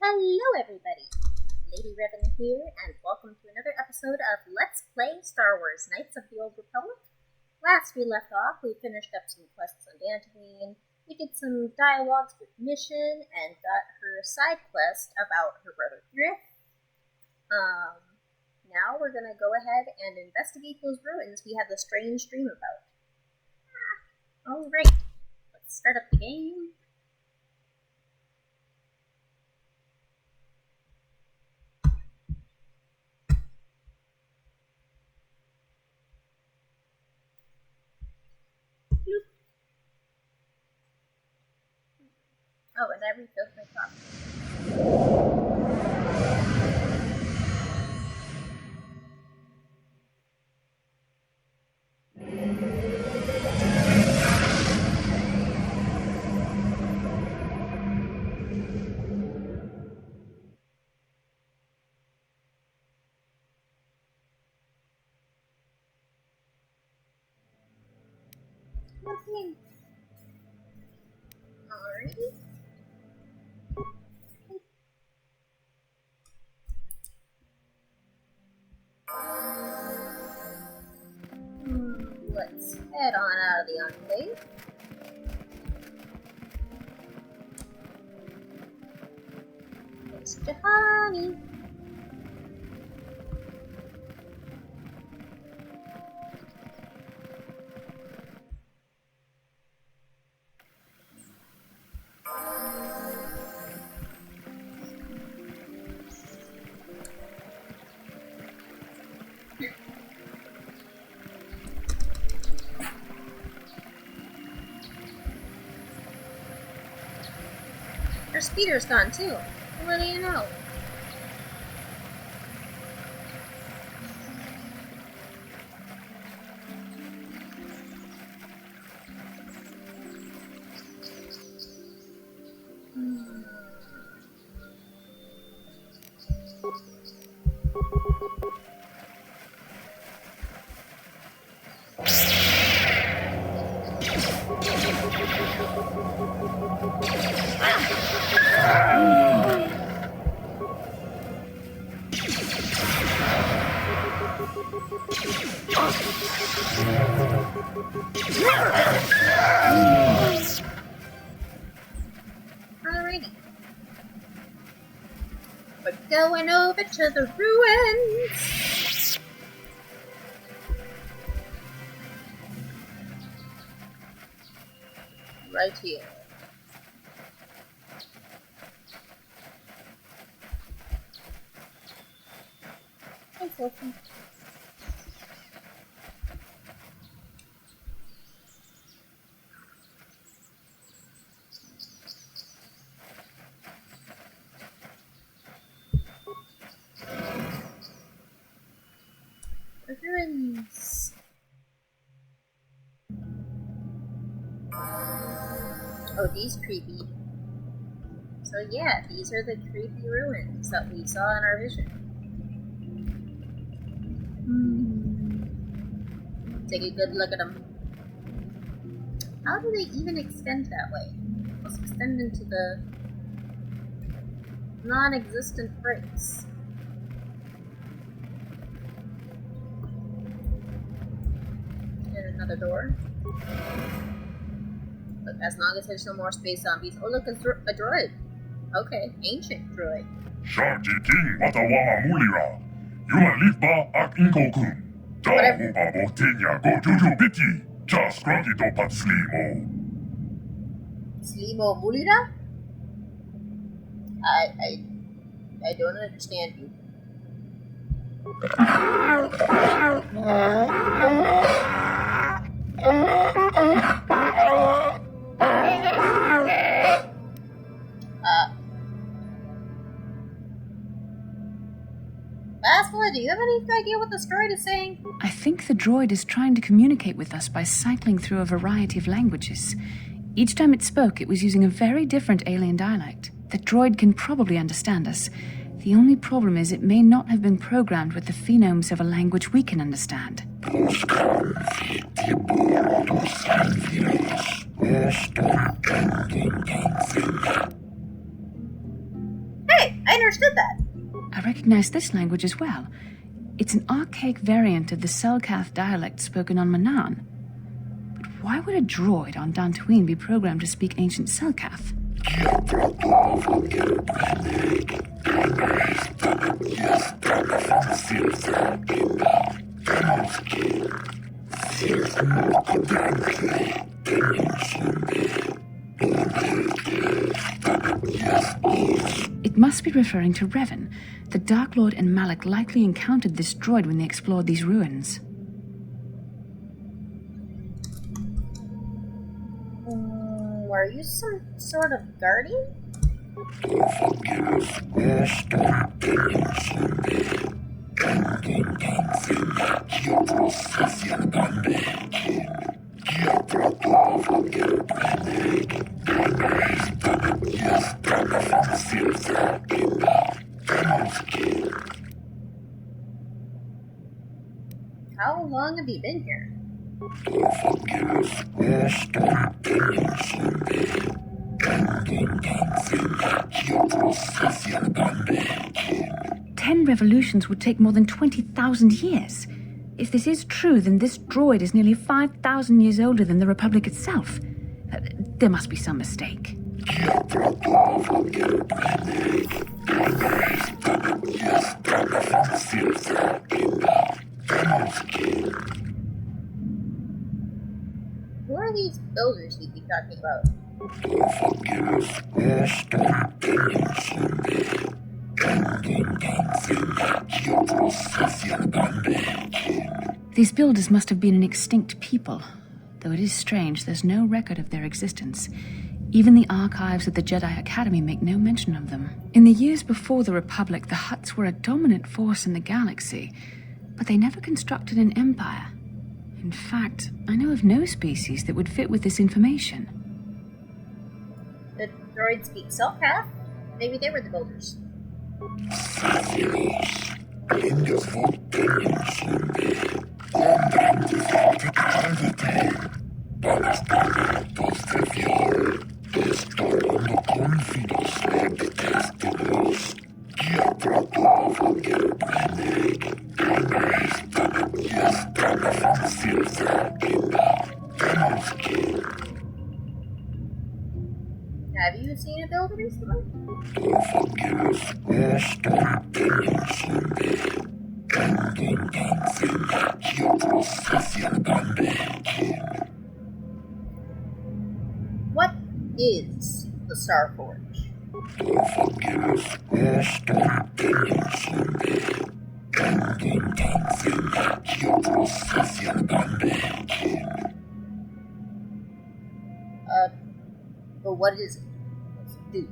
Hello everybody, Lady Revan here, and welcome to another episode of Let's Play Star Wars Knights of the Old Republic. Last we left off, we finished up some quests on Bandicam, we did some dialogues with Mission, and got her side quest about her brother Griff. Now we're gonna go ahead and investigate those ruins we had the strange dream about. Alright, let's start up the game. Oh, and I refilled my coffee. Nothing. Alrighty. Let's head on out of the enclave. There's Juhani. Her speeder's gone too. What do you know? Alrighty. We're going over to the ruins. Right here. Hey, Sophie. Ruins. Oh, these creepy. So yeah, these are the creepy ruins that we saw in our vision. Take a good look at them. How do they even extend that way? Let's extend into the non-existent breaks. Another door. Look, as long as there's no more space zombies. Oh, look, a droid. Okay, ancient droid. Sharji King Watawa Mulira. Yuan Litba Ak Inkokun. Dahu Babo Tinya Go Juju Biti. Just Grunty Dopat Slimo. Slimo Mulira? I don't understand you. Basila, do you have any idea what this droid is saying? I think the droid is trying to communicate with us by cycling through a variety of languages. Each time it spoke, it was using a very different alien dialect. The droid can probably understand us. The only problem is it may not have been programmed with the phonemes of a language we can understand. Hey! I understood that. I recognize this language as well. It's an archaic variant of the Selkath dialect spoken on Manaan. But why would a droid on Dantooine be programmed to speak ancient Selkath? It must be referring to Revan. The Dark Lord and Malak likely encountered this droid when they explored these ruins. Are you some sort of guardian? How long have you been here? Ten revolutions would take more than 20,000 years. If this is true, then this droid is nearly 5,000 years older than the Republic itself. There must be some mistake. Who are these builders you'd be talking about? These builders must have been an extinct people, though it is strange there's no record of their existence. Even the archives of the Jedi Academy make no mention of them. In the years before the Republic, the Hutts were a dominant force in the galaxy, but they never constructed an empire. In fact, I know of no species that would fit with this information. The droids speak Selkath? Maybe they were the builders. Have you seen a builder recently? What is the Star Forge? But what is it? What's it do?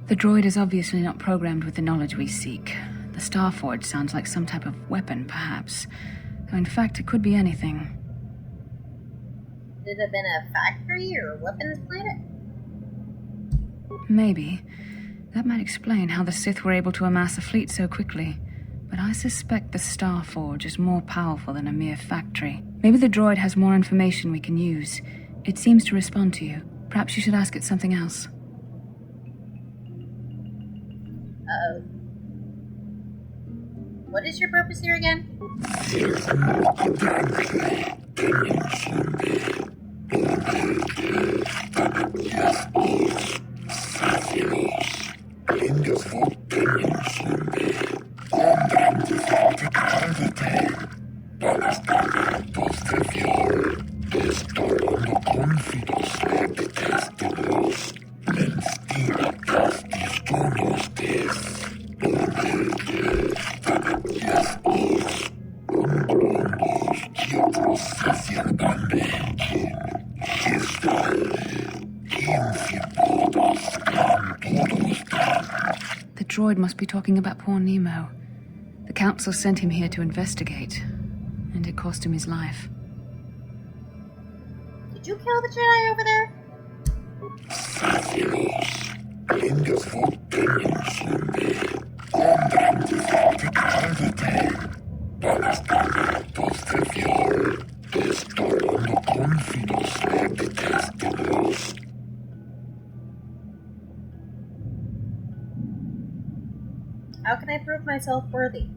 The droid is obviously not programmed with the knowledge we seek. The Starforge sounds like some type of weapon, perhaps. Though in fact, it could be anything. Could it have been a factory or a weapons planet? Maybe. That might explain how the Sith were able to amass a fleet so quickly. But I suspect the Starforge is more powerful than a mere factory. Maybe the droid has more information we can use. It seems to respond to you. Perhaps you should ask it something else. What is your purpose here again? The droid must be talking about poor Nemo. The Council sent him here to investigate, and it cost him his life. Did you kill the Jedi over there? How can I prove myself worthy?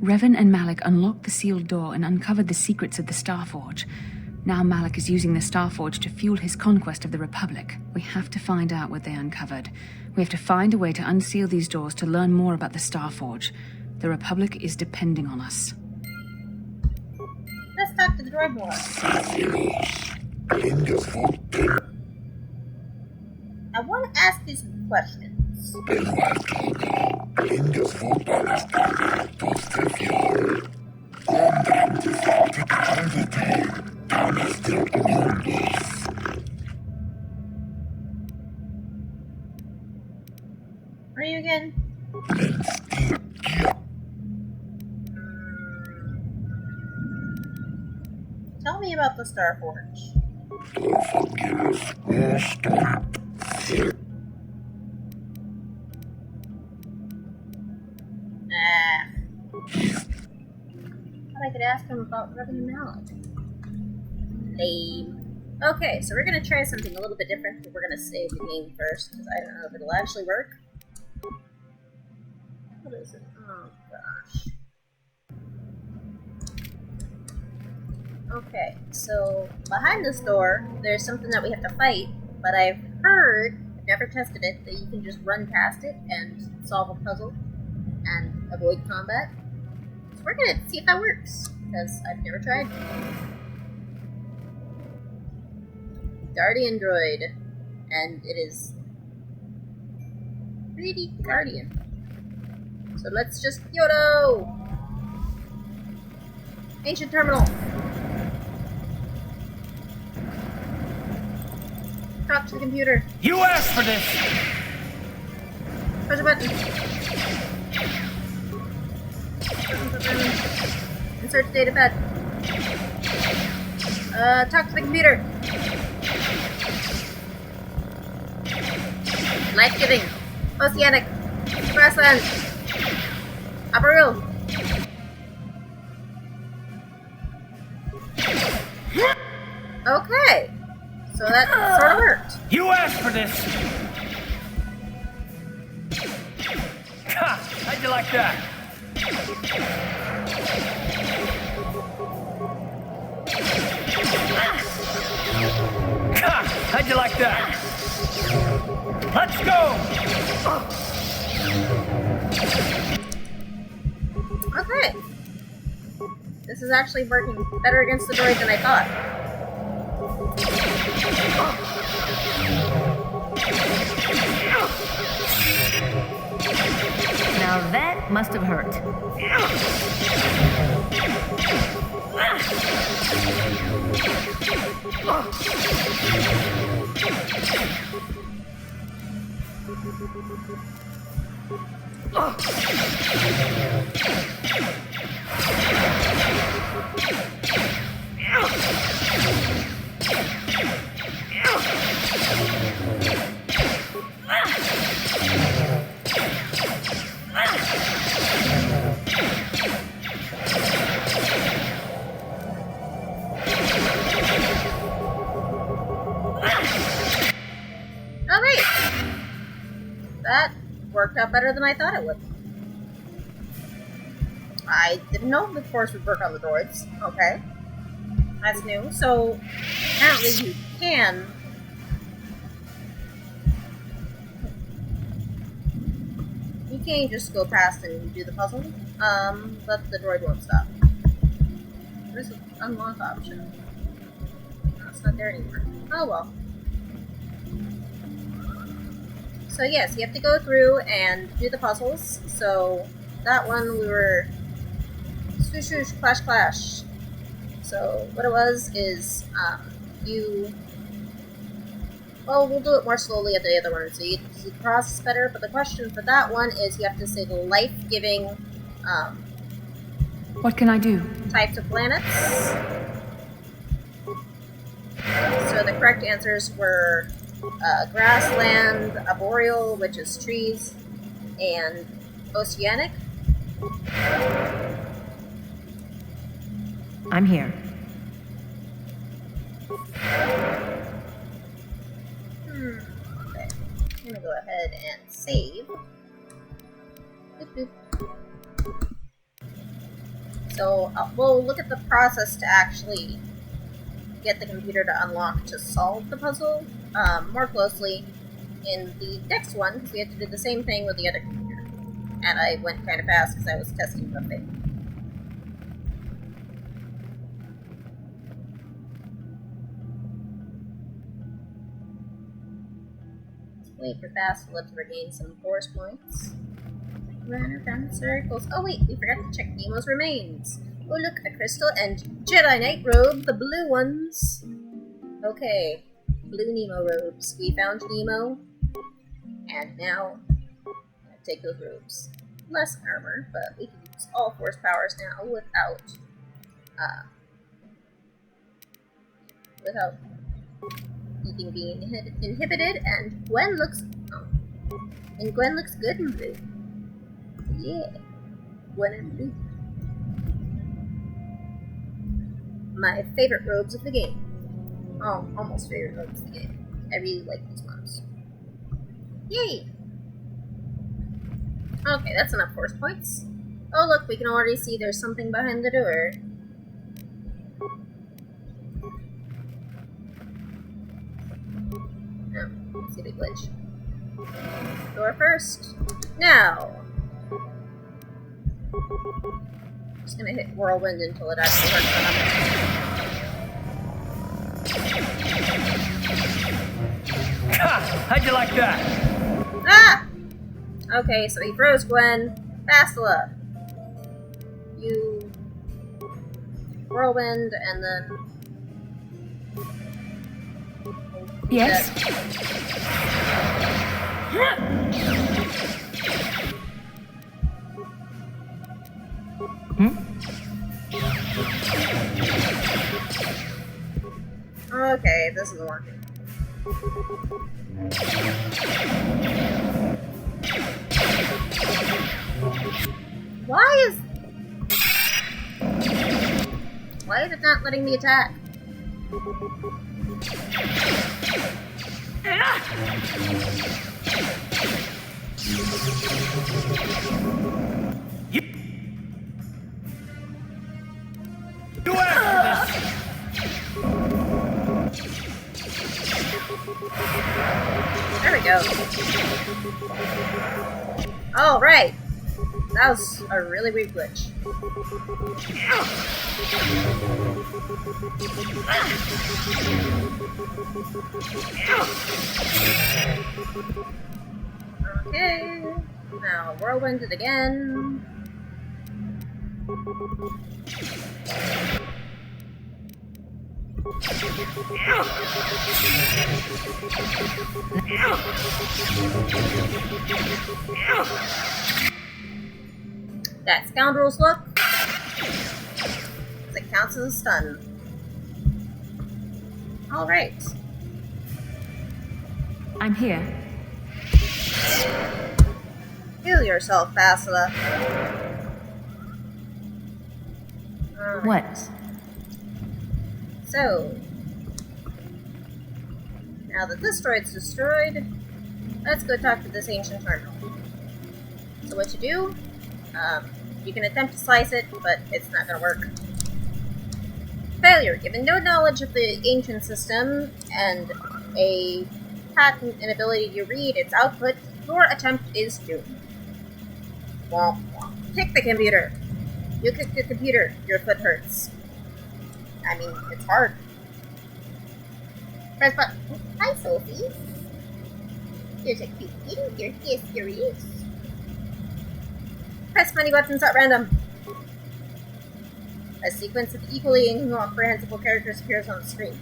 Revan and Malik unlocked the sealed door and uncovered the secrets of the Starforge. Now Malik is using the Starforge to fuel his conquest of the Republic. We have to find out what they uncovered. We have to find a way to unseal these doors to learn more about the Starforge. The Republic is depending on us. Let's talk to the droid more. I want to ask you some questions. Are you again? Tell me about the Starforge. Thought I could ask him about Revan and Malik. Lame. Okay, so we're gonna try something a little bit different, but we're gonna save the game first, because I don't know if it'll actually work. What is it? Oh gosh. Okay, so behind this door, there's something that we have to fight, but I've heard, I've never tested it, that you can just run past it and solve a puzzle and avoid combat. So we're gonna see if that works, because I've never tried. Guardian droid, and it is pretty guardian. So let's just YOLO! Ancient terminal. Talk to the computer. You asked for this! Push a button. Insert data pad. Talk to the computer. Life-giving. Oceanic. Grassland. Upper Hill. Okay. So that sort of worked. You asked for this! Ha! How'd you like that? Ha! How'd you like that? Let's go! Okay. This is actually working better against the droid than I thought. Now that must have hurt. That worked out better than I thought it would. I didn't know the Force would work on the droids. Okay. That's new. So, apparently you can... You can't just go past and do the puzzle, but the droid won't stop. There's an unlock option. No, it's not there anymore. Oh well. So yes, you have to go through and do the puzzles. So that one we were Swoosh, swoosh, clash, clash. So what it was is well, we'll do it more slowly at the other one so you can see the process better, but the question for that one is you have to say the life-giving What can I do? types of planets. So the correct answers were grassland, arboreal, which is trees, and oceanic. I'm here. Okay. I'm gonna go ahead and save. Boop, boop. So we'll look at the process to actually get the computer to unlock to solve the puzzle more closely in the next one, because we have to do the same thing with the other computer. And I went kind of fast because I was testing something. Wait for Bastila to regain some force points. Run around circles. Oh wait, we forgot to check Nemo's remains. Oh look, a crystal and Jedi Knight robe, the blue ones. Okay, blue Nemo robes. We found Nemo, and now take those robes. Less armor, but we can use all force powers now without anything being inhibited. And Gwen looks good in blue. Yeah, Gwen in blue. My favorite robes of the game. Oh, almost favorite robes of the game. I really like these ones. Yay! Okay, that's enough force points. Oh look, we can already see there's something behind the door. Oh, see the glitch. Door first. Now! Just gonna hit whirlwind until it actually works on them. How'd you like that? Ah! Okay, so he froze Gwen. Bastila. You whirlwind and then. Yes? Okay, this isn't working. Why is it not letting me attack? You after this? There we go. All right. That was a really weird glitch. Okay. Now whirlwind it again. That scoundrel's look. It counts as a stun. Alright. I'm here. Heal yourself, Bastila. What? So, now that this droid's destroyed, let's go talk to this ancient terminal. So what you do, you can attempt to slice it, but it's not going to work. Failure. Given no knowledge of the ancient system and a patent inability to read its output, your attempt is doomed. Womp womp. Kick the computer. You kick the computer, your foot hurts. I mean, it's hard. Press button. Hi, Sophie. There's a cute kitty here. Yes, there is. Press many buttons at random. A sequence of equally incomprehensible characters appears on the screen.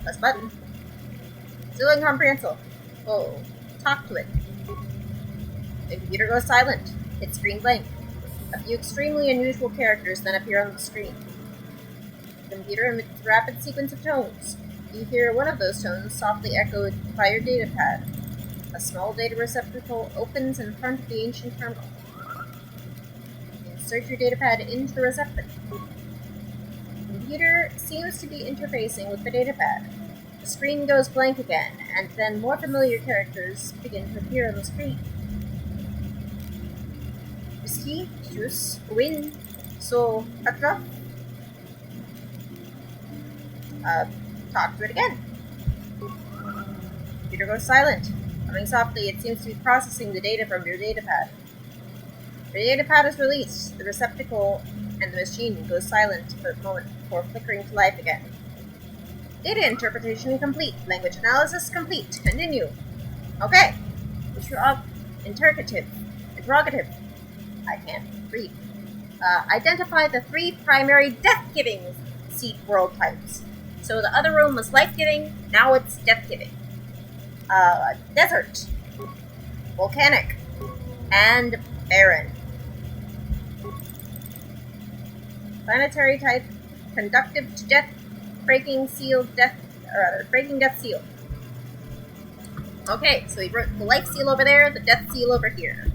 Press button. Still incomprehensible. Oh, talk to it. The computer goes silent. Hit screen blank. A few extremely unusual characters then appear on the screen. The computer emits a rapid sequence of tones. You hear one of those tones softly echoed by your datapad. A small data receptacle opens in front of the ancient terminal. Insert your datapad into the receptacle. The computer seems to be interfacing with the datapad. The screen goes blank again, and then more familiar characters begin to appear on the screen. Ski, Jus, Win, So, Patra. Talk to it again. Computer goes silent. Coming softly, it seems to be processing the data from your datapad. The datapad is released. The receptacle and the machine goes silent for a moment before flickering to life again. Data interpretation complete. Language analysis complete. Continue. Okay. Interrogative. I can't read. Identify the 3 primary death-giving seed world types. So the other room was life-giving, now it's death-giving. Desert, volcanic, and barren. Planetary type, conductive to death, breaking death seal. Okay, so we wrote the life seal over there, the death seal over here.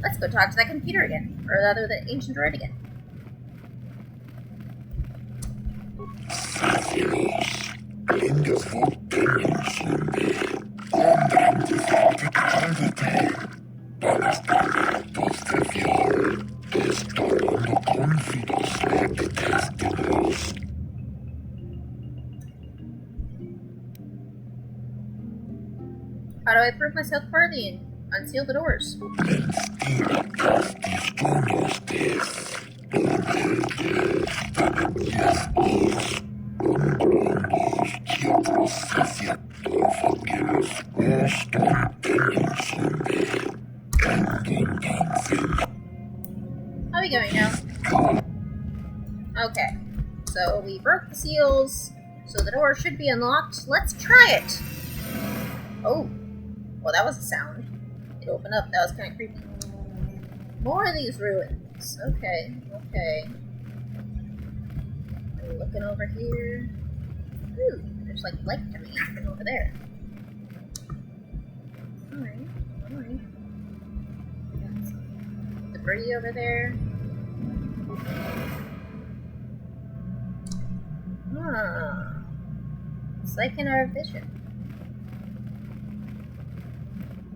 Let's go talk to that computer again, or rather the ancient droid again. How do I prove myself worthy and unseal the doors? How are we going now? Okay, so we broke the seals, so the door should be unlocked. Let's try it! Oh, well that was a sound. It opened up, that was kind of creepy. More of these ruins. Okay. I'm looking over here. Ooh, there's like light coming in from over there. Alright. Got some debris over there. It's like in our vision.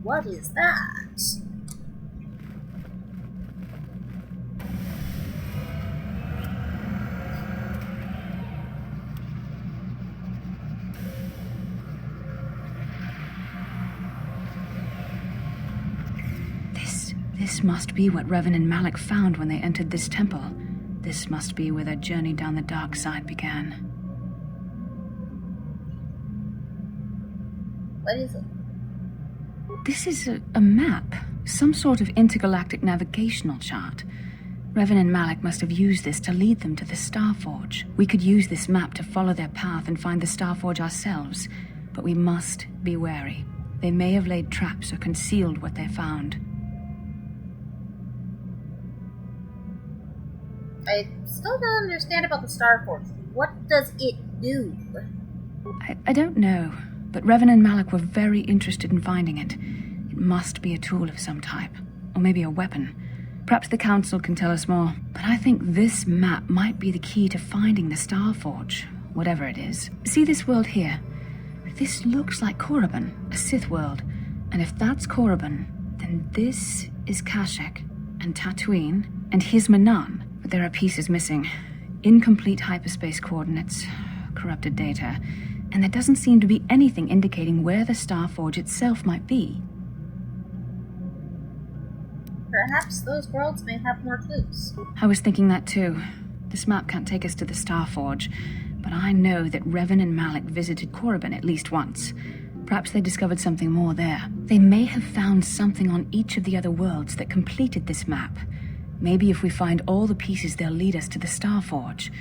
What is that? This must be what Revan and Malik found when they entered this temple. This must be where their journey down the dark side began. What is it? This is a map. Some sort of intergalactic navigational chart. Revan and Malik must have used this to lead them to the Starforge. We could use this map to follow their path and find the Starforge ourselves, but we must be wary. They may have laid traps or concealed what they found. I still don't understand about the Starforge. What does it do? I don't know, but Revan and Malik were very interested in finding it. It must be a tool of some type, or maybe a weapon. Perhaps the Council can tell us more, but I think this map might be the key to finding the Starforge, whatever it is. See this world here? This looks like Korriban, a Sith world, and if that's Korriban, then this is Kashyyyk, and Tatooine, and Hizmanan. But there are pieces missing. Incomplete hyperspace coordinates, corrupted data, and there doesn't seem to be anything indicating where the Starforge itself might be. Perhaps those worlds may have more clues. I was thinking that too. This map can't take us to the Starforge, but I know that Revan and Malik visited Korriban at least once. Perhaps they discovered something more there. They may have found something on each of the other worlds that completed this map. Maybe if we find all the pieces, they'll lead us to the Starforge,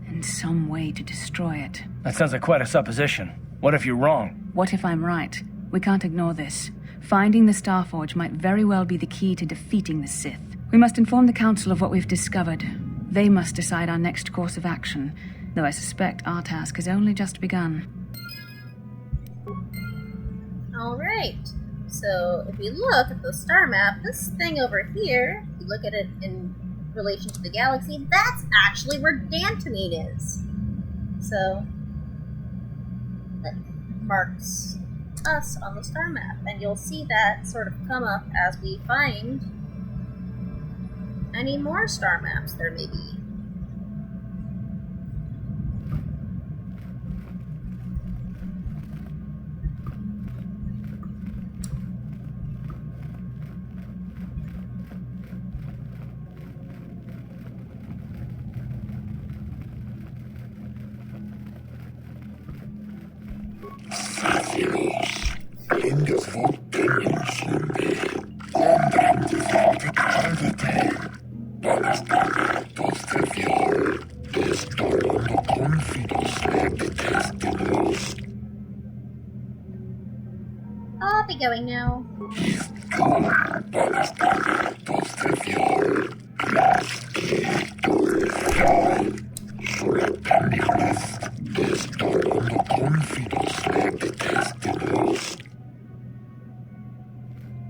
and some way to destroy it. That sounds like quite a supposition. What if you're wrong? What if I'm right? We can't ignore this. Finding the Starforge might very well be the key to defeating the Sith. We must inform the Council of what we've discovered. They must decide our next course of action, though I suspect our task has only just begun. Alright, so if we look at the star map, this thing over here, if you look at it in relation to the galaxy, that's actually where Dantooine is. So, that marks us on the star map, and you'll see that sort of come up as we find any more star maps there may be. I'll be going now.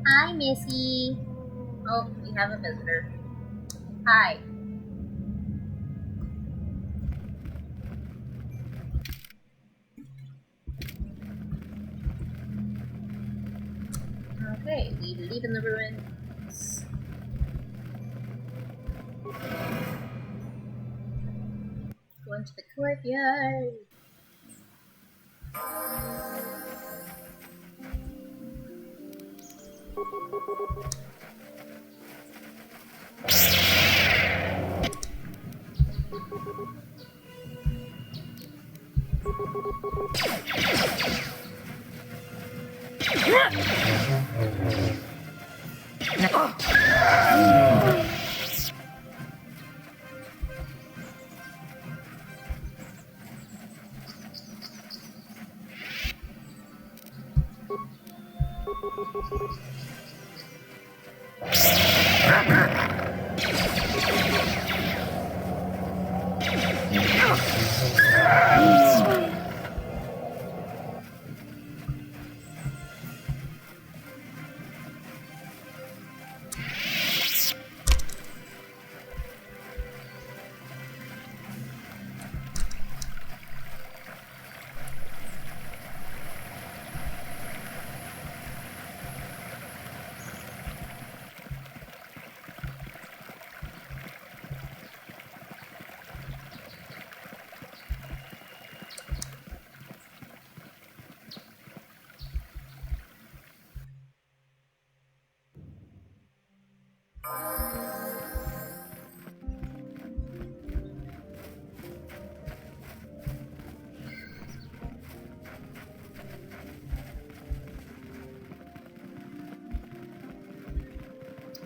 Hi, Missy. Oh, we have a visitor. Hi. Okay, we leave in the ruins. Go into the courtyard.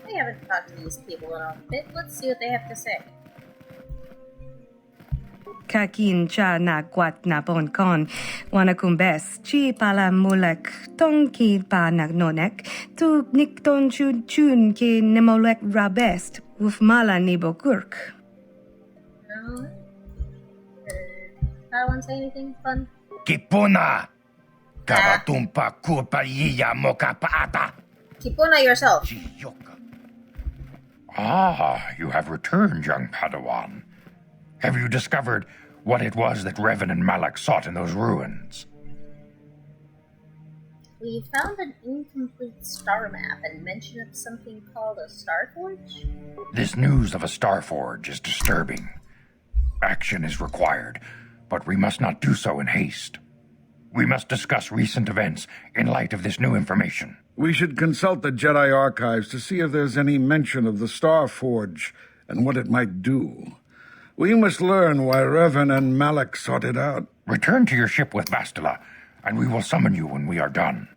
I haven't talked to these people in a bit. Let's see what they have to say. Kakin cha na kwat na bon kon wanakumbes chi pala mulek tonki pa nagnonek tu nikton chun ki nemolek rabest wuf mala nibo kurk. No? Anyone say anything fun? Kipuna! Kawatumpa kurpaliya moka paata! Kipuna yourself. Chiyoka. Ah, you have returned, young Padawan. Have you discovered what it was that Revan and Malak sought in those ruins? We found an incomplete star map and mention of something called a Starforge? This news of a Starforge is disturbing. Action is required, but we must not do so in haste. We must discuss recent events in light of this new information. We should consult the Jedi archives to see if there's any mention of the Starforge and what it might do. We must learn why Revan and Malak sought it out. Return to your ship with Bastila, and we will summon you when we are done.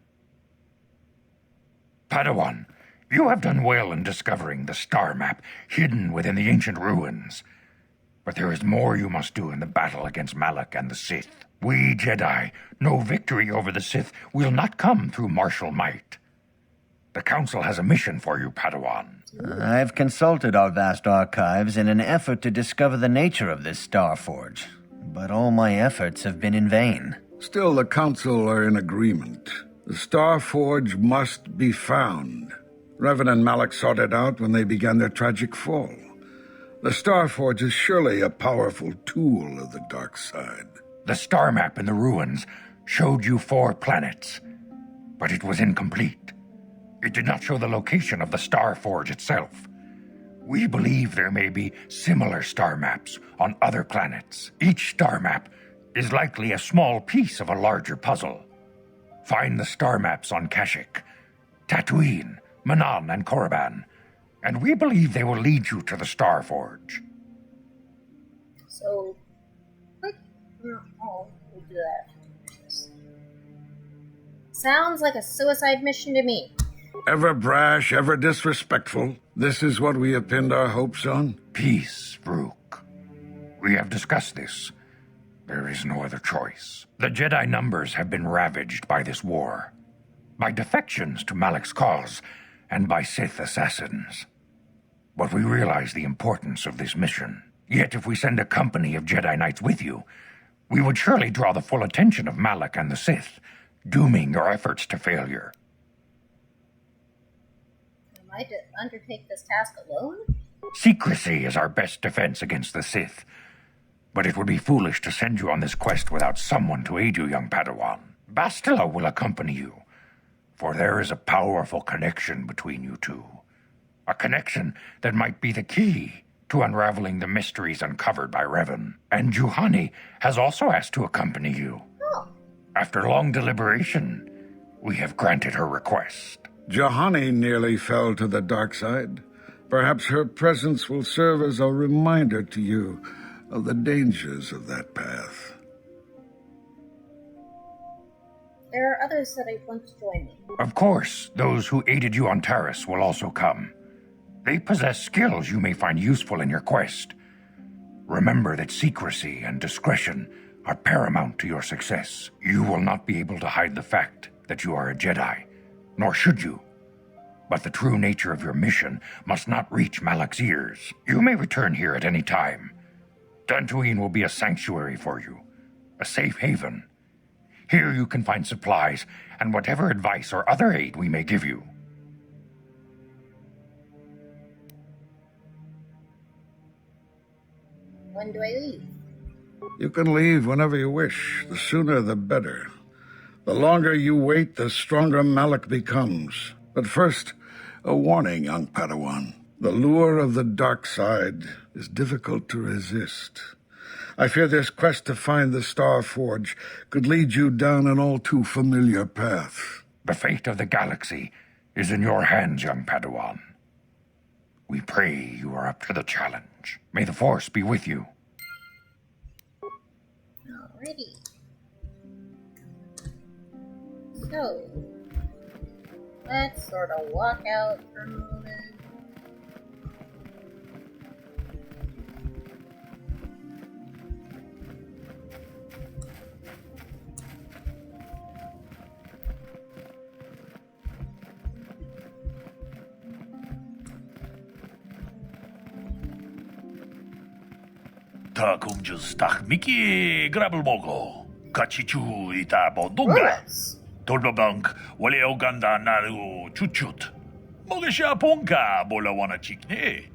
Padawan, You have done well in discovering the star map hidden within the ancient ruins. But there is more you must do in the battle against Malak and the Sith. We Jedi know victory over the Sith will not come through martial might. The Council has a mission for you, Padawan. I've consulted our vast archives in an effort to discover the nature of this Star Forge, but all my efforts have been in vain. Still, the Council are in agreement. The Star Forge must be found. Revan and Malak sought it out when they began their tragic fall. The Star Forge is surely a powerful tool of the dark side. The star map in the ruins showed you 4 planets, but it was incomplete. It did not show the location of the Star Forge itself. We believe there may be similar star maps on other planets. Each star map is likely a small piece of a larger puzzle. Find the star maps on Kashyyyk, Tatooine, Manan, and Korriban, and we believe they will lead you to the Star Forge. So, click. Oh, we'll do that. Sounds like a suicide mission to me. Ever brash, ever disrespectful. This is what we have pinned our hopes on? Peace, Rook. We have discussed this. There is no other choice. The Jedi numbers have been ravaged by this war, by defections to Malak's cause, and by Sith assassins. But we realize the importance of this mission. Yet if we send a company of Jedi Knights with you, we would surely draw the full attention of Malak and the Sith, dooming your efforts to failure. Am I to undertake this task alone? Secrecy is our best defense against the Sith, but it would be foolish to send you on this quest without someone to aid you, young Padawan. Bastila will accompany you, for there is a powerful connection between you two. A connection that might be the key to unraveling the mysteries uncovered by Revan. And Juhani has also asked to accompany you. Oh. After long deliberation, we have granted her request. Juhani nearly fell to the dark side. Perhaps her presence will serve as a reminder to you of the dangers of that path. There are others that I want to join me. Of course, those who aided you on Taris will also come. They possess skills you may find useful in your quest. Remember that secrecy and discretion are paramount to your success. You will not be able to hide the fact that you are a Jedi, nor should you. But the true nature of your mission must not reach Malak's ears. You may return here at any time. Dantooine will be a sanctuary for you, a safe haven. Here you can find supplies and whatever advice or other aid we may give you. When do I leave? You can leave whenever you wish. The sooner the better. The longer you wait, the stronger Malak becomes. But first, a warning, young Padawan. The lure of the dark side is difficult to resist. I fear this quest to find the Star Forge could lead you down an all too familiar path. The fate of the galaxy is in your hands, young Padawan. We pray you are up to the challenge. May the Force be with you. Alrighty. So, let's sort of walk out for a moment. Takumjus takmiki grabulmogo. Kachichu ita bodunga. Ruins. Tolbabank wale oganda naru chuchut. Mogesha ponka bola wana chikne.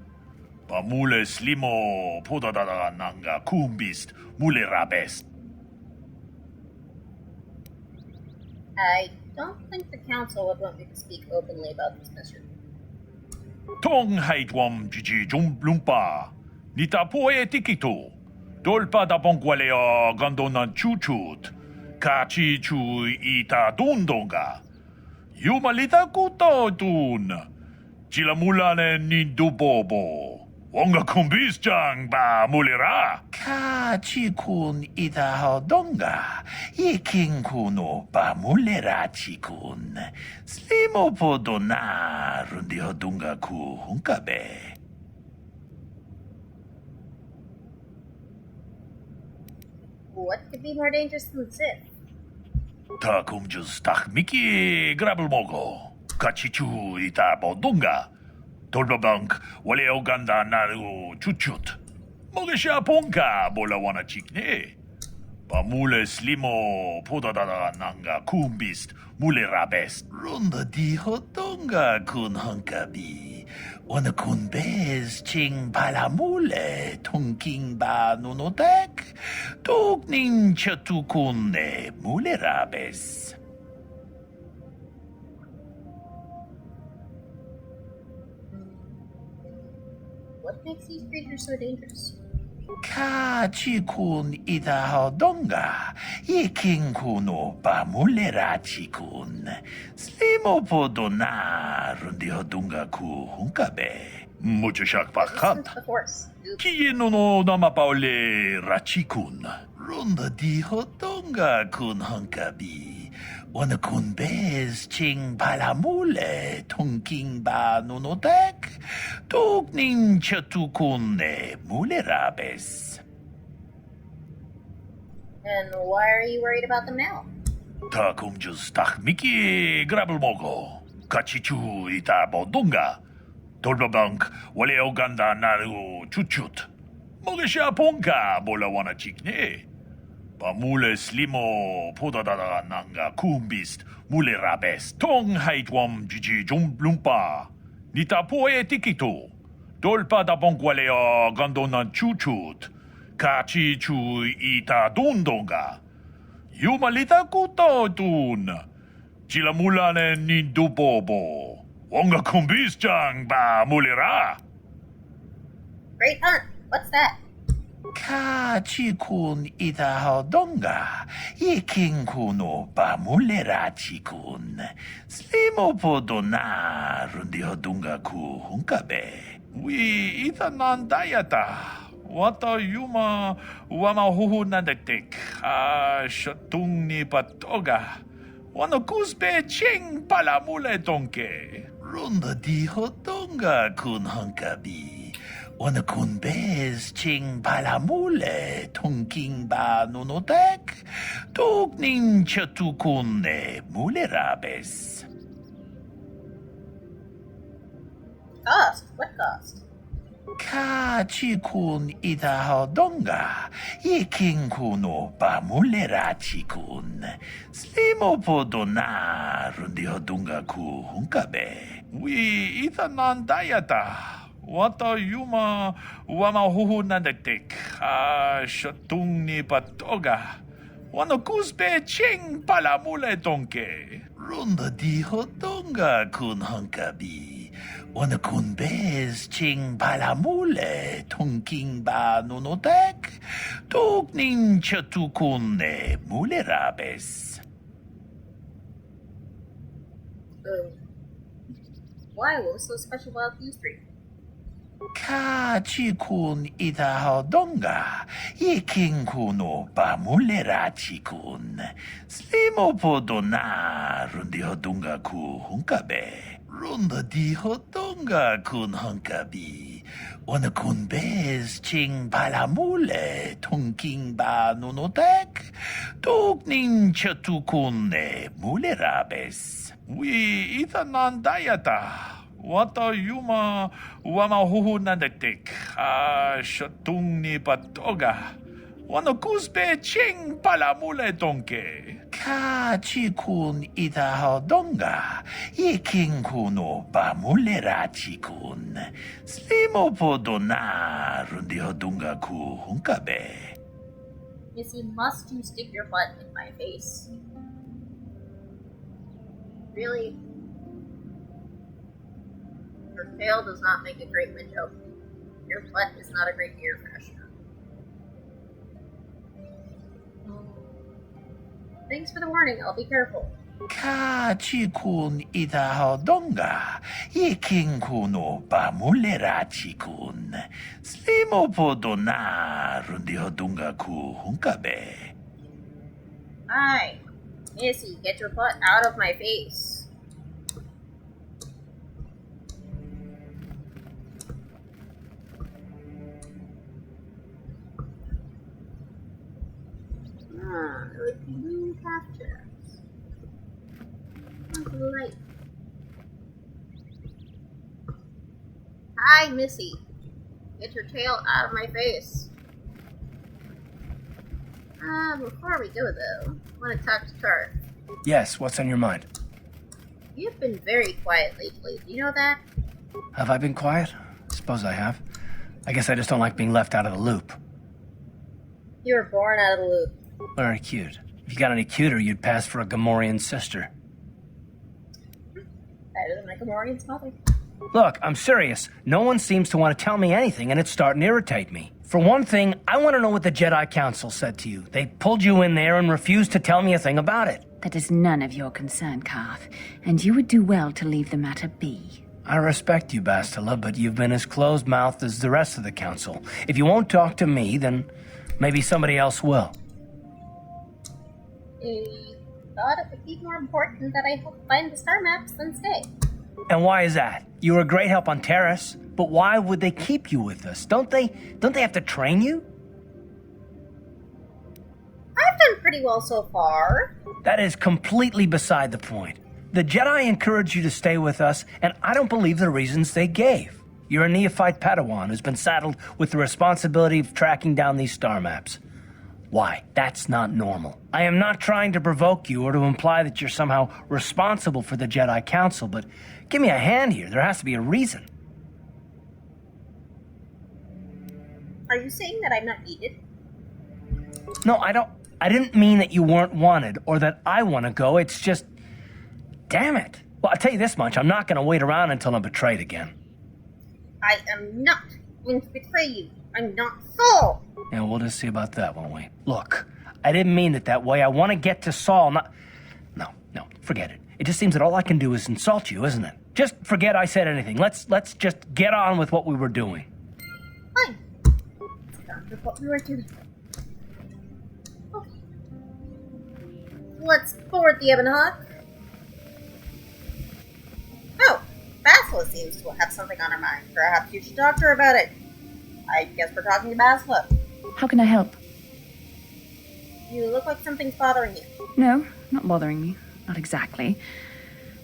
Pamule slimo podadada nanga kumbist mule rabest. I don't think the council would want me to speak openly about this mission. Tong haitwam jiji lumpa. Nita poe tikito. Dolpa da bonkwaleo gandona chuchut. Kachi chu ita dundonga. Yumalita kuto dun. Chilamulane nindubobo. Wonga kumbisjang ba mulira? Ka chikun ita hodonga. Yeking kuno ba mulira chikun. Slimo podona rundi hodunga ku hunkabe. What could be more dangerous than Sith? Takum just tak miki grabel mogo. Kachichu ita bodunga. Tolbabank wale oganda naru chuchut. Mogesha ponka bola wana chikne. Pamule slimo podadada nanga kumbist mule rabest. Runda di hotonga kun hankabi. Wana kun bez ching palamule tongking ba nunotek. Tokning chatukune mule rabes. What makes these creatures so dangerous? Ka chikun ita hodonga. Yeking kuno ba mulera chikun. Slimo podona rundi hodunga ku hunkabe. Mucho shak Listen pakat. to the Force. Kiye no namapaule rachikun. Runda di hodonga kun hunkabi. Wana kun bez ching palamule tongking ba nunotek. Tokning chatukune mule rabes. And why are you worried about them now? Takum just tak miki grabel mogo. Kachichu ita bodunga. Tolbabank wale oganda naru chuchut. Mogesha ponka bola wana chikne. Pamule slimo podadada nanga kumbist mule rabes. Tong haitwam jiji jumblumpa. Nita poe tikito. Dolpa da bonkwale o gandonan chuchut. Kachi chu ita dundonga. Yumalita kuto tun. Chilamulane nindubobo. Wonga kumbisjang ba mulira. Great hunt. What's that? Ka chikun ita hodonga. Yeking kuno ba mulera chikun. Slimo podona rundi hodunga ku hunkabe. We ita nandayata. Wata yuma wama huhu nandektek. Shatung ni patoga. Wano kusbe ching palamule tonke. Runda di hodonga kun hunkabi. Wana kun bez ching palamule tongking ba nunotek. Tokning chatukune mule rabes. Cost? What cost? Ka chikun ita hodonga. Yeking kuno ba mule rachikun. Slimo podona rundi hodunga ku hunkabe. We ita nandayata. Wata yuma wama huhu nandektek. Shatung ni patoga. Wano kusbe ching palamule tonke. Runda di hodonga kun hunkabi. Wana kun bez ching palamule tongking ba nunotek. Tokning chatukune mule rabes. Why? What was so special about these three? Ka chikun ita hodonga. Yeking kuno ba mulera chikun. Slimo podona rundi hodunga ku hunkabe. Runda di hodonga kun hunkabi. Wana kun bez ching palamule tongking ba nunotek. Tokning chatukune mule rabes. We ita nandayata. Wata yuma wama huhu nandektek. Shatung ni patoga. Wano kusbe ching palamule tonke. Ka chikun ita hodonga. Yeking kuno ba mulera chikun. Slimo podona rundi hodunga ku hunkabe. You see, must you stick your butt in my face? Really? Your tail does not make a great window. Your butt is not a great air freshener. Thanks for the warning, I'll be careful. Ka chikun itahodonga, yeking kuno bamulera chikun. Slimo podona rundi hodunga ku hunkabe. Hi. Missy, get your butt out of my face. Like blue captures. Light. Hi, Missy. Get your tail out of my face. Before we go though, I want to talk to Carth. Yes, what's on your mind? You've been very quiet lately. Do you know that? Have I been quiet? Suppose I have. I guess I just don't like being left out of the loop. You were born out of the loop. Very cute. If you got any cuter, you'd pass for a Gamorrean sister. Better than my Gamorrean's mother. Look, I'm serious. No one seems to want to tell me anything, and it's starting to irritate me. For one thing, I want to know what the Jedi Council said to you. They pulled you in there and refused to tell me a thing about it. That is none of your concern, Carth, and you would do well to leave the matter be. I respect you, Bastila, but you've been as closed-mouthed as the rest of the Council. If you won't talk to me, then maybe somebody else will. I thought it would be more important that I help find the star maps than stay. And why is that? You were a great help on Terrace, but why would they keep you with us? Don't they have to train you? I've done pretty well so far. That is completely beside the point. The Jedi encouraged you to stay with us, and I don't believe the reasons they gave. You're a neophyte Padawan who's been saddled with the responsibility of tracking down these star maps. Why? That's not normal. I am not trying to provoke you or to imply that you're somehow responsible for the Jedi Council, but give me a hand here. There has to be a reason. Are you saying that I'm not needed? No, I didn't mean that you weren't wanted or that I want to go. It's just... Damn it. Well, I'll tell you this much. I'm not going to wait around until I'm betrayed again. I am not going to betray you. I'm not Saul. Yeah, we'll just see about that, won't we? Look, I didn't mean it that way. I want to get to Saul, not... No, forget it. It just seems that all I can do is insult you, isn't it? Just forget I said anything. Let's just get on with what we were doing. Fine. Let's get on with what we were doing. Okay. Let's board the Ebon Hawk. Oh, Basila seems to have something on her mind. Perhaps you should talk to her about it. I guess we're talking to Basila. How can I help? You look like something's bothering you. No, not bothering me. Not exactly.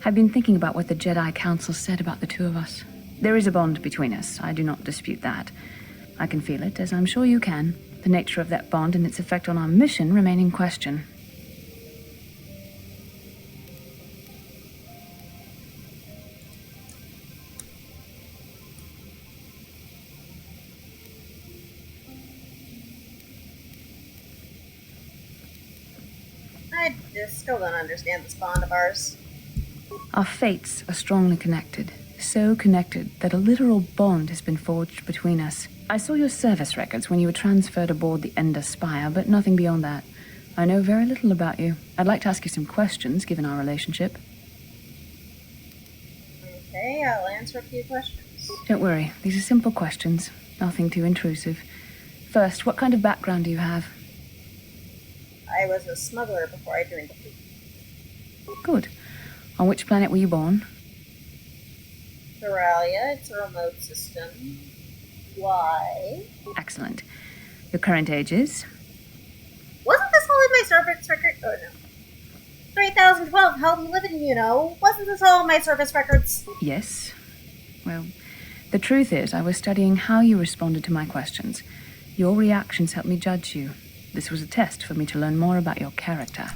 I've been thinking about what the Jedi Council said about the two of us. There is a bond between us. I do not dispute that. I can feel it, as I'm sure you can. The nature of that bond and its effect on our mission remain in question. I just still don't understand this bond of ours. Our fates are strongly connected. So connected that a literal bond has been forged between us. I saw your service records when you were transferred aboard the Ender Spire, but nothing beyond that. I know very little about you. I'd like to ask you some questions, given our relationship. Okay, I'll answer a few questions. Don't worry, these are simple questions. Nothing too intrusive. First, what kind of background do you have? I was a smuggler before I joined the fleet. Good. On which planet were you born? Theralia, it's a remote system. Why? Excellent. Your current age is? Wasn't this all in my service record? Oh no. 3012, how do you live in, you know? Wasn't this all in my service records? Yes. Well, the truth is, I was studying how you responded to my questions. Your reactions helped me judge you. This was a test for me to learn more about your character.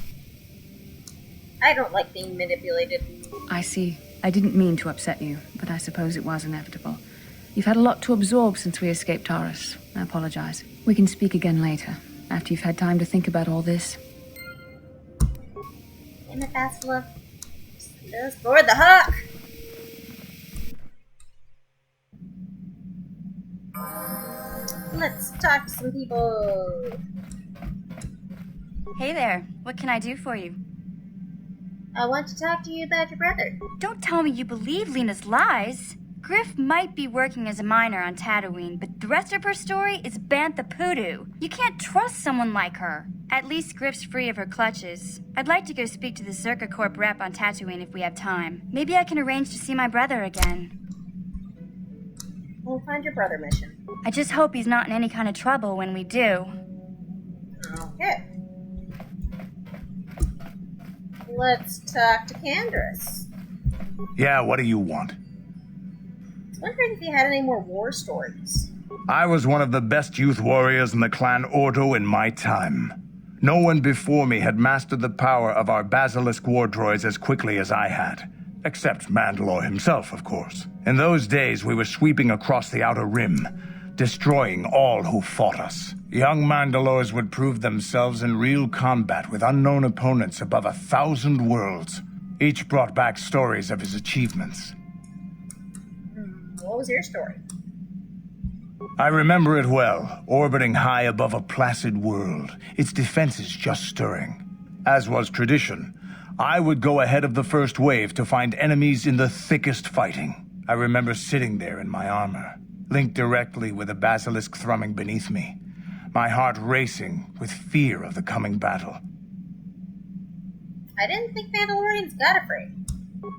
I don't like being manipulated. I see. I didn't mean to upset you, but I suppose it was inevitable. You've had a lot to absorb since we escaped Taurus. I apologize. We can speak again later, after you've had time to think about all this. In the Basila. Let's board the Hawk! Let's talk to some people. Hey there, what can I do for you? I want to talk to you about your brother. Don't tell me you believe Lena's lies. Griff might be working as a miner on Tatooine, but the rest of her story is bantha poodoo. You can't trust someone like her. At least Griff's free of her clutches. I'd like to go speak to the Zerka Corp rep on Tatooine if we have time. Maybe I can arrange to see my brother again. We'll find your brother mission. I just hope he's not in any kind of trouble when we do. Okay. Let's talk to Candace. Yeah, what do you want? I was wondering if you had any more war stories. I was one of the best youth warriors in the clan Ordo in my time. No one before me had mastered the power of our basilisk war droids as quickly as I had. Except Mandalore himself, of course. In those days, we were sweeping across the Outer Rim, destroying all who fought us. Young Mandalores would prove themselves in real combat with unknown opponents above 1,000 worlds. Each brought back stories of his achievements. What was your story? I remember it well, orbiting high above a placid world, its defenses just stirring. As was tradition, I would go ahead of the first wave to find enemies in the thickest fighting. I remember sitting there in my armor, linked directly with a basilisk thrumming beneath me, my heart racing with fear of the coming battle. I didn't think Mandalorians got afraid.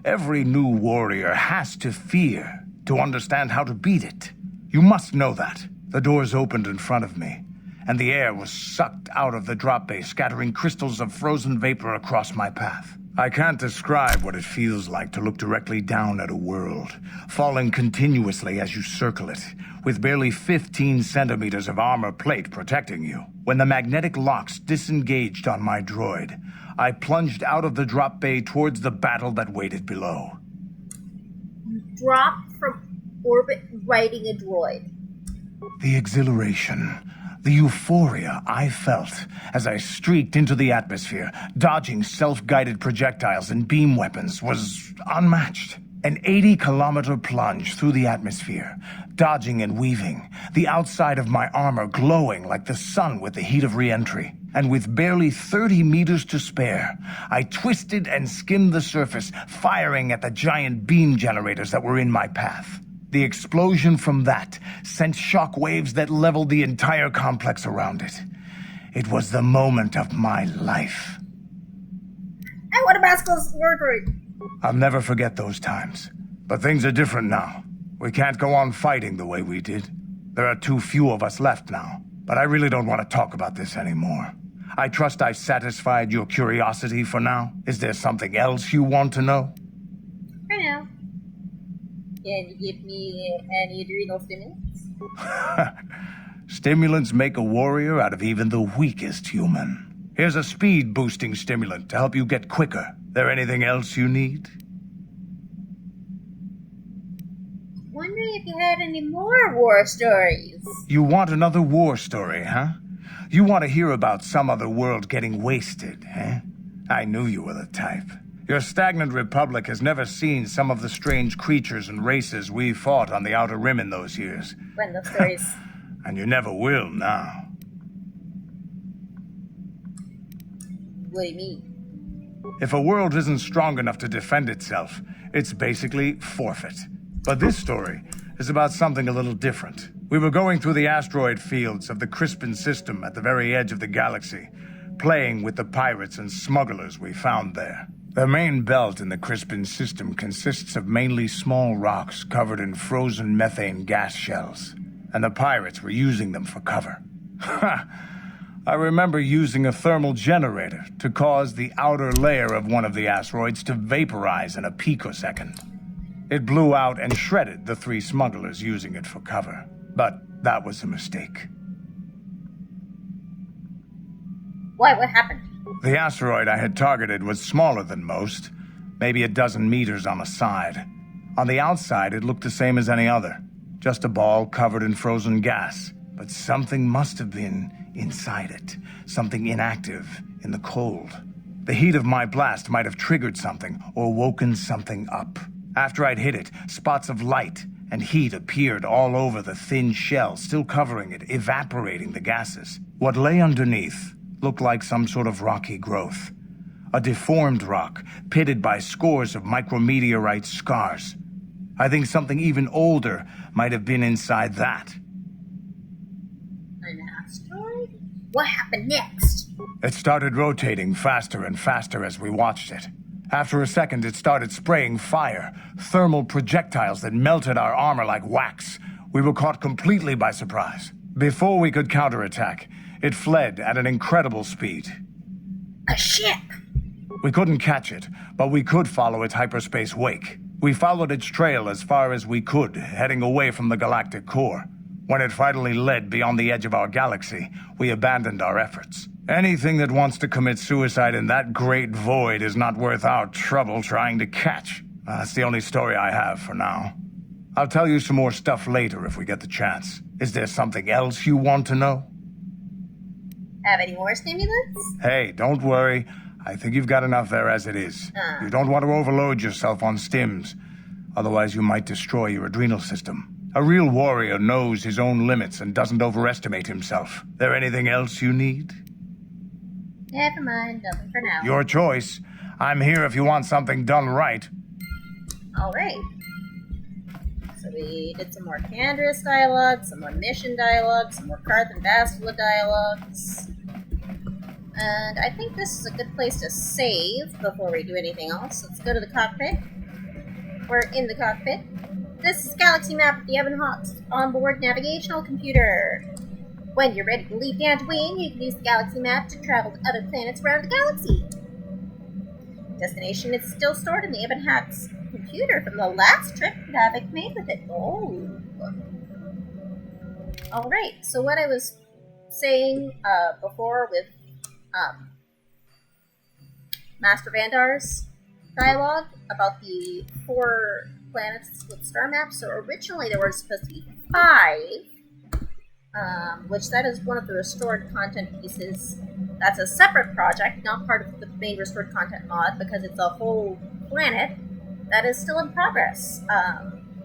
Every new warrior has to fear to understand how to beat it. You must know that. The doors opened in front of me, and the air was sucked out of the drop bay, scattering crystals of frozen vapor across my path. I can't describe what it feels like to look directly down at a world, falling continuously as you circle it, with barely 15 centimeters of armor plate protecting you. When the magnetic locks disengaged on my droid, I plunged out of the drop bay towards the battle that waited below. You dropped from orbit riding a droid. The exhilaration, the euphoria I felt as I streaked into the atmosphere, dodging self-guided projectiles and beam weapons, was unmatched. An 80-kilometer plunge through the atmosphere, dodging and weaving, the outside of my armor glowing like the sun with the heat of re-entry. And with barely 30 meters to spare, I twisted and skimmed the surface, firing at the giant beam generators that were in my path. The explosion from that sent shock waves that leveled the entire complex around it. It was the moment of my life. Hey, what about Skull's war droid? I'll never forget those times. But things are different now. We can't go on fighting the way we did. There are too few of us left now. But I really don't want to talk about this anymore. I trust I've satisfied your curiosity for now. Is there something else you want to know? For now. Can you give me any adrenal stimulants? Stimulants make a warrior out of even the weakest human. Here's a speed-boosting stimulant to help you get quicker. There anything else you need? Wondering if you had any more war stories. You want another war story, huh? You want to hear about some other world getting wasted, eh? I knew you were the type. Your stagnant republic has never seen some of the strange creatures and races we fought on the Outer Rim in those years. When those stories... And you never will now. What do you mean? If a world isn't strong enough to defend itself, it's basically forfeit. But this story is about something a little different. We were going through the asteroid fields of the Crispin system at the very edge of the galaxy, playing with the pirates and smugglers we found there. The main belt in the Crispin system consists of mainly small rocks covered in frozen methane gas shells, and the pirates were using them for cover. Ha! I remember using a thermal generator to cause the outer layer of one of the asteroids to vaporize in a picosecond. It blew out and shredded the 3 smugglers using it for cover. But that was a mistake. Why? What happened? The asteroid I had targeted was smaller than most, maybe a dozen meters on a side. On the outside, it looked the same as any other, just a ball covered in frozen gas. But something must have been inside it, something inactive in the cold. The heat of my blast might have triggered something or woken something up. After I'd hit it, spots of light and heat appeared all over the thin shell, still covering it, evaporating the gases. What lay underneath looked like some sort of rocky growth. A deformed rock, pitted by scores of micrometeorite scars. I think something even older might have been inside that. An asteroid? What happened next? It started rotating faster and faster as we watched it. After a second, it started spraying fire, thermal projectiles that melted our armor like wax. We were caught completely by surprise. Before we could counterattack, it fled at an incredible speed. A ship! We couldn't catch it, but we could follow its hyperspace wake. We followed its trail as far as we could, heading away from the galactic core. When it finally led beyond the edge of our galaxy, we abandoned our efforts. Anything that wants to commit suicide in that great void is not worth our trouble trying to catch. That's the only story I have for now. I'll tell you some more stuff later if we get the chance. Is there something else you want to know? Have any more stimulants? Hey, don't worry. I think you've got enough there as it is. You don't want to overload yourself on stims. Otherwise, you might destroy your adrenal system. A real warrior knows his own limits and doesn't overestimate himself. There anything else you need? Never mind, nothing for now. Your choice. I'm here if you want something done right. Alright. So we did some more Candra's dialogue, some more mission dialogue, some more Carth and Bastila dialogues. And I think this is a good place to save before we do anything else. Let's go to the cockpit. We're in the cockpit. This is Galaxy Map of the Evan Hawk's onboard navigational computer. When you're ready to leave Dantooine, you can use the Galaxy Map to travel to other planets around the galaxy. Destination is still stored in the Evan Hawk's computer from the last trip Havoc made with it. Oh. Alright, so what I was saying before with Master Vandar's dialogue about the 4 planets with star maps. So originally there were supposed to be 5, which that is one of the restored content pieces. That's a separate project, not part of the main restored content mod, because it's a whole planet that is still in progress.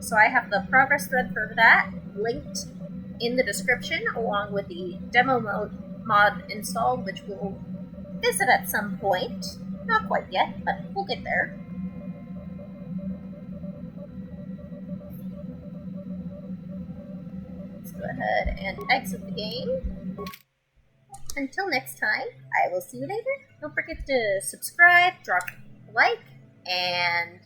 So I have the progress thread for that linked in the description, along with the demo mod installed, which we'll visit at some point. Not quite yet, but we'll get there. Let's go ahead and exit the game. Until next time, I will see you later. Don't forget to subscribe, drop a like, and